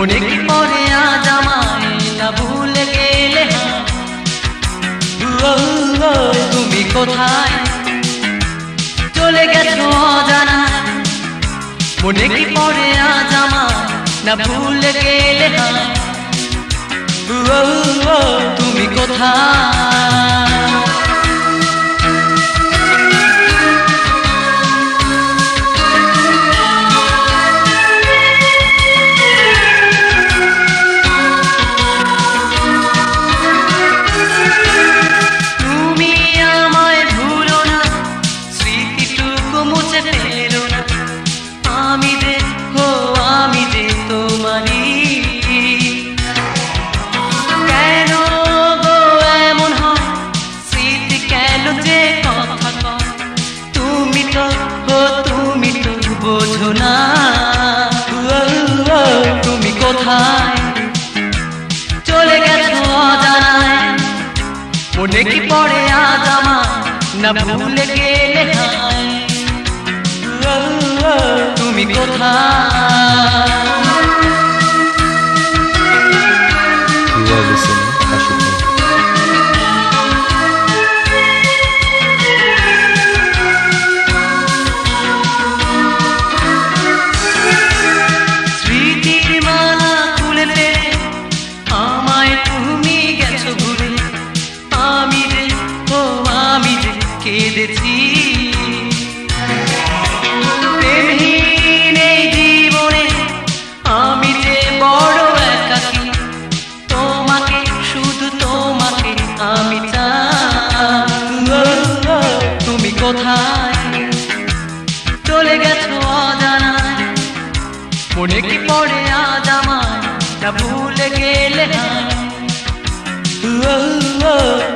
মনে কি পড়ে আজ আমায় না ভুলে গেলে তুমি কোথায় চলে গেছো অজানায় মনে কি পড়ে আজ আমায় না ভুলে গেলে তুমি কোথায় তুমি কোথায় চলে গেছো অজানায় মনে কি পড়ে আজ আমায় না ভুলে গেলে তুমি কোথায় প্রেমহীন এই জীবনে আমি যে বড় একাকী তোমাকে শুধু তোমাকে আমি চাই তুমি কোথায় চলে গেছো অজানায় মনে কি পড়ে আজ আমায় না ভুলে গেলে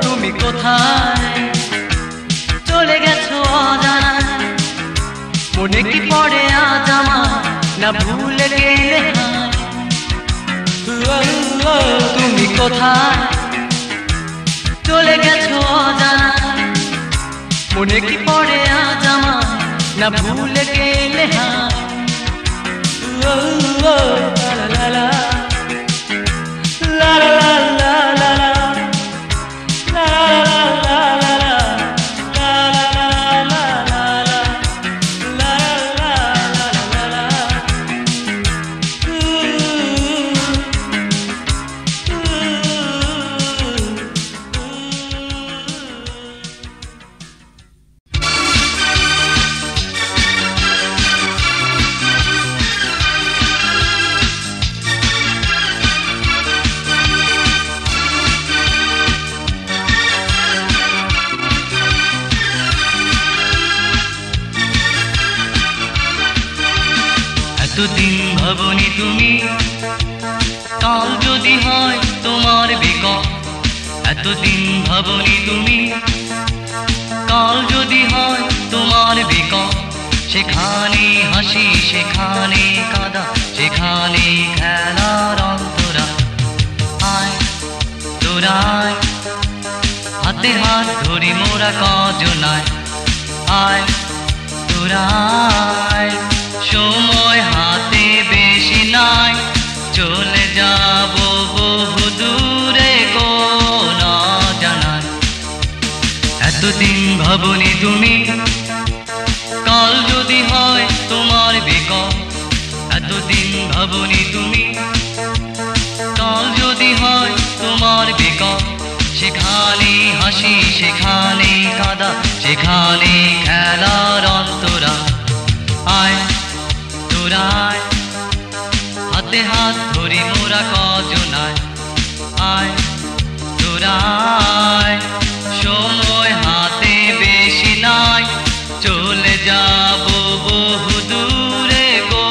তুমি কোথায় চলে গেছো অজানায় মনে কি পড়ে আজ আমায় না ভুলে গেলে তুমি কোথায় চলে গেছো অজানায় মনে কি পড়ে আজ আমায় না ভুলে গেলে লা লা লা লা লা লা লা এতদিন ভাবনি তুমি কাল যদি হয় তোমার বিকল এতদিন ভাবনি তুমি কাল যদি হয় তোমার বিকল সেখানে হাসি সেখানে কাঁদা সেখানে খেলার অন্তরা আয় তোরায় হাতে হাত ধরি মোরা কজনায় আয় তোরায় সময় হাতে বেশি নাই চলে যাব বহু দূরে গো না জানায় এতদিন ভাবনি তুমি কাল যদি হয় তোমার বিকল এতদিন ভাবনি তুমি কাল যদি হয় তোমার বিকল সেখানে হাসি সেখানে কাঁদা সেখানে খেলার অন্তরা আয় তোরায় হাতে হাত ধরি মোরা কজনায় আয় তোরায় সময় হাতে বেশি নাই চলে যাব বহু দূরে গো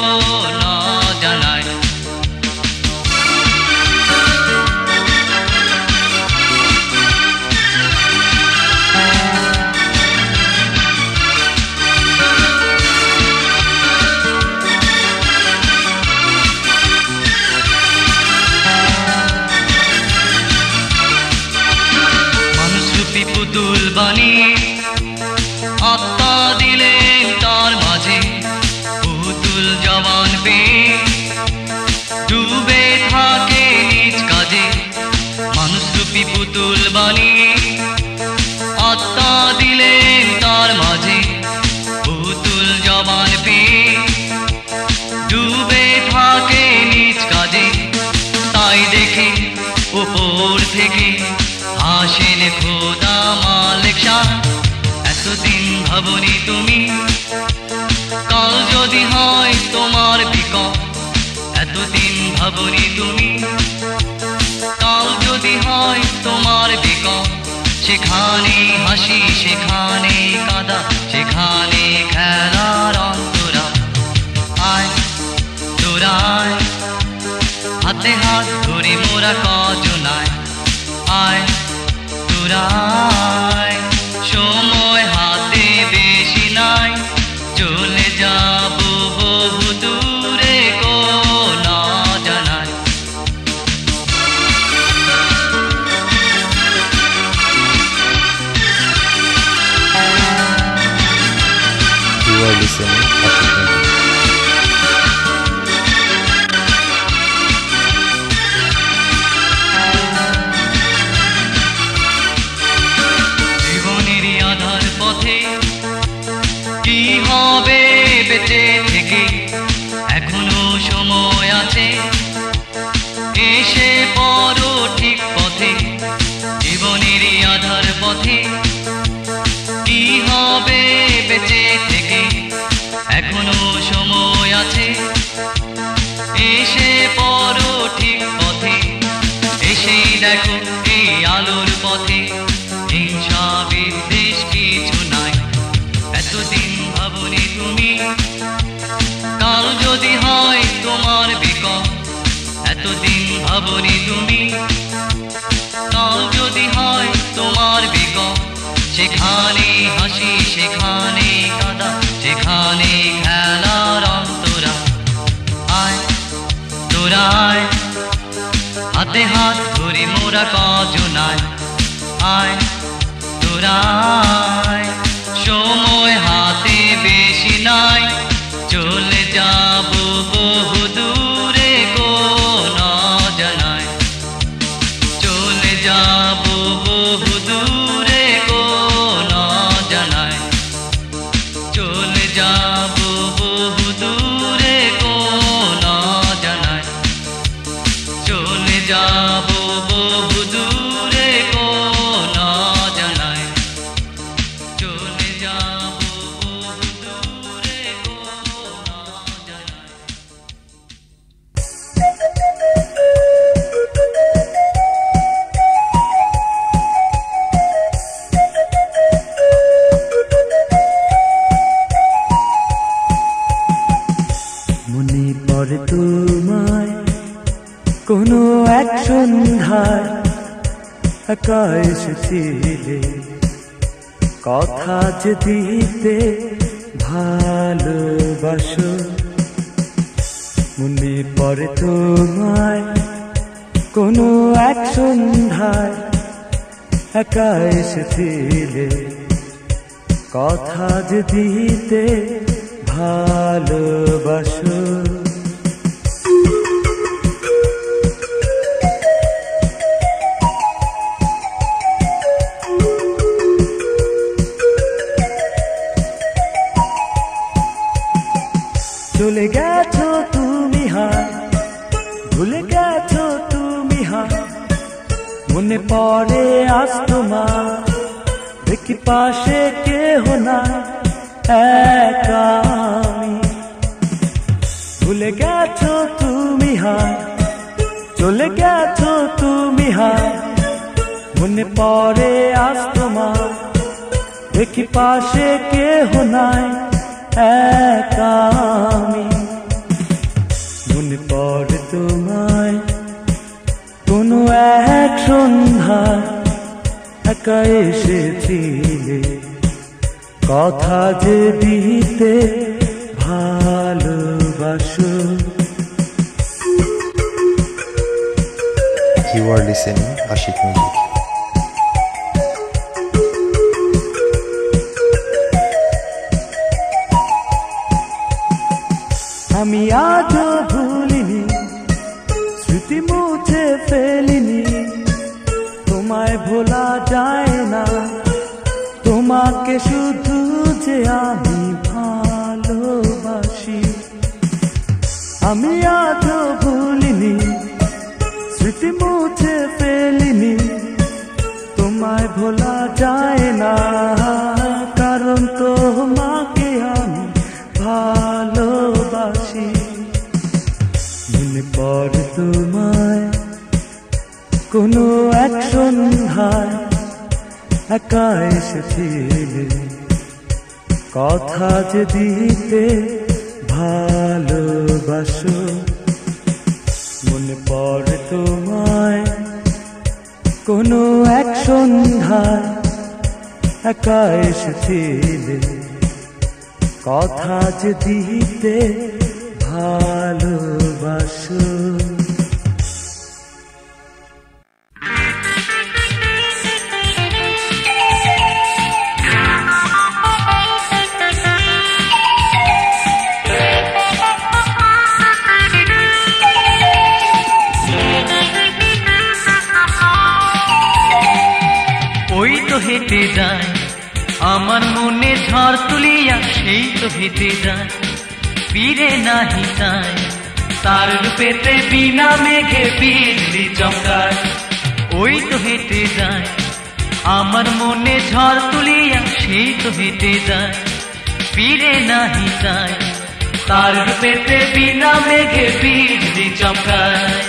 না জানায় পুতুল বানিয়ে আত্মা দিলেন তার মাঝে পুতুল জওয়ান পেয়ে ডুবে পুতুল বানিয়ে আত্মা দিলেন তার মাঝে, পুতুল জবান পেয়ে ডুবে থাকে নিজ কাজে। তাই দেখে উপর থেকে হাসেন খোদা মালিক শাহ, এতদিন ভাবনি তুমি কাল যদি হয় তোমার বিকল। এতদিন ভাবনি তুমি কাল যদি হয় তোমার বিকল। সেখানে হাসি, সেখানে কাঁদা, সেখানে খেলার অন্তরা। আয় তোরা আয়, হাতে হাত ধরে মোরা কজনায়। আয় তোরা আয়, সময় হাতে বেশি নাই, চলে যাব বহু দূরে কোন জানায়। You are listening Ashik Music. জীবনেরই আধার পথে কি হবে বেঁচে থেকে, এখনো সময় আছে, এসে পড়ো ঠিক পথে। জীবনেরই আধার পথে কি হবে বেঁচে থেকে, এখনো সময় আছে, এসে পড়ো ঠিক পথে। এসেই দেখো এই আলোর পথে হিংসা বিদ্বেষ কিছু নাই। এতদিন ভাবনি তুমি কাল যদি হয় তোমার বিকল। এতদিন ভাবনি তুমি কাল যদি হয় তোমার বিকল। সেখানে হাসি, সেখানে কাঁদা, সেখানে খেলার অন্তরা। আয় তোরা আয়, হাতে হাত ধরে মোরা কজনায়। আয় তোরা আয়, সময় হাতে বেশি নাই, চলে যাব বহু দূরে কোন জানায়। চলে যাব বহু দূরে কোন জানায়। চলে যাব বহু দূরে কোন জানায়। চলে যাব বহু দূরে কোন জানায়। চলে যাব বহু দূরে কোন জানায়। মনে পড়ে তোমায় কোনো এক সন্ধ্যায়, একা এসেছিলে কথা যে দিতে ভালোবাসো। মনে পড়ে তোমায় কোনো এক সন্ধ্যায়, একা এসেছিলে কথা যে দিতে ভালোবাসো। চলে গেছো তুমি হায়, ভুলে গেছো তুমি হায়, মনে পড়ে আজ তোমার, দেখি পাশে কেহ না, একা আমি। ভুলে গেছো তুমি হায়, চলে গেছো তুমি হায়, মনে পড়ে আজ তোমার, দেখি পাশে কেহ নাই, একা আমি। মনে পড়ে তোমায় কোনো এক সন্ধ্যায়, একা এসেছিলে কথা যে দিতে ভালোবাসো। You are listening Ashik Music. আমি আজও ভুলিনি, স্মৃতি মুছে ফেলিনি, তোমায় ভোলা যায় না, তোমাকে শুধু যে আমি ভালোবাসি। আমি আজও ভুলিনি, স্মৃতি মুছে ফেলিনি, তোমায় ভোলা যায় না, কারণ তোমাকে আমি ভালোবাসি। মনে পড়ে তোমায় কোনো এক সন্ধ্যায় একা এসেছিলে, কথা যে দিতে ভালোবাসো। মনে পড়ে তোমায় কোনো এক সন্ধ্যায় একা এসেছিলে, কথা যে দিতে ভালোবাসো। ওই তো হেঁটে যায় আমার মনে ঝড় তুলিয়া, সেই তো হেঁটে যায় ফিরে নাহি যায়, তার রূপেতে বিনা মেঘে বিজলি চমকায়। ওই তো হেঁটে যায় আমার মনে ঝড় তুলিয়া, সেই তো হেঁটে যায় ফিরে নাহি যায়, তার রূপেতে বিনা মেঘে বিজলি চমকায়।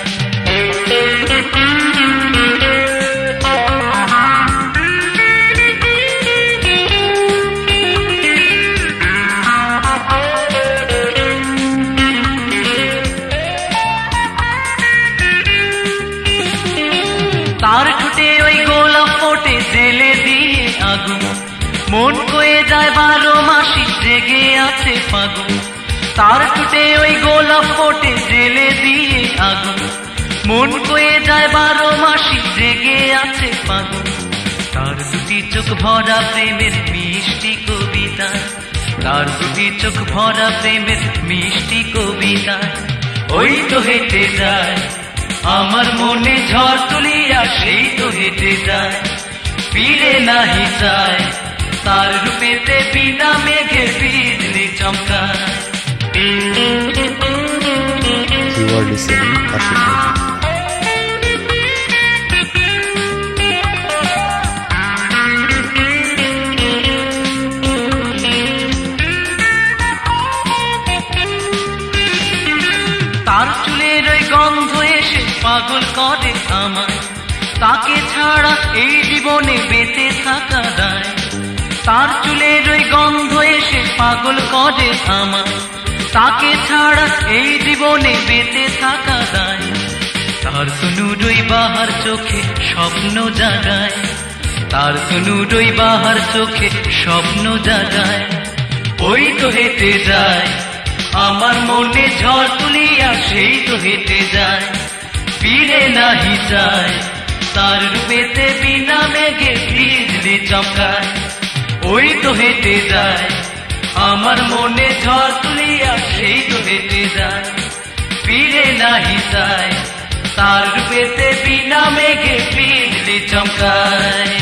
তার ঠোঁটে ওই গোলাপ ফোটে জেলে দিয়ে আগুন, মন কয়ে যায় 12 মাসি জেগে আছে ফাগুন। তার ঠোঁটে ওই গোলাপ ফোটে জেলে দিয়ে আগুন, মন কয়ে যায় 12 মাসি জেগে আছে ফাগুন। তার দুটি চোখ ভরা প্রেমের মিষ্টি কবিতা, তার দুটি চোখ ভরা প্রেমের মিষ্টি কবিতা। ওই তো হেঁটে যায় আমার মনে ঝড় তুলিয়া, সেই তো হেঁটে যায় ফিরে নাহি যায়, তার রূপেতে বিনা মেঘে বিজলি চমকায়। You are listening Ashik Music. তার চুলের ওই গন্ধ এসে পাগল করে আমায়, তাকে ছাড়া এই জীবনে বেঁচে থাকা দায়। তার চুলের ওই গন্ধ এসে পাগল করে আমায়, তাকে ছাড়া এই জীবনে বেঁচে থাকা দায়। তার তনুরই বাহার চোখে স্বপ্ন জাগায়, তার তনুরই বাহার চোখে স্বপ্ন জাগায়। ওই তো হেঁটে যায় আমার মনে ঝড় তুলিয়া, সেই তো হেঁটে যায় ফিরে নাহি যায়, তার রূপেতে বিনা মেঘে বিজলি চমকায়। ওই তো হেঁটে যায় আমার মনে ঝড় তুলিয়া, সেই তো হেঁটে যায় ফিরে নাহি যায়, তার রূপেতে বিনা মেঘে বিজলি চমকায়।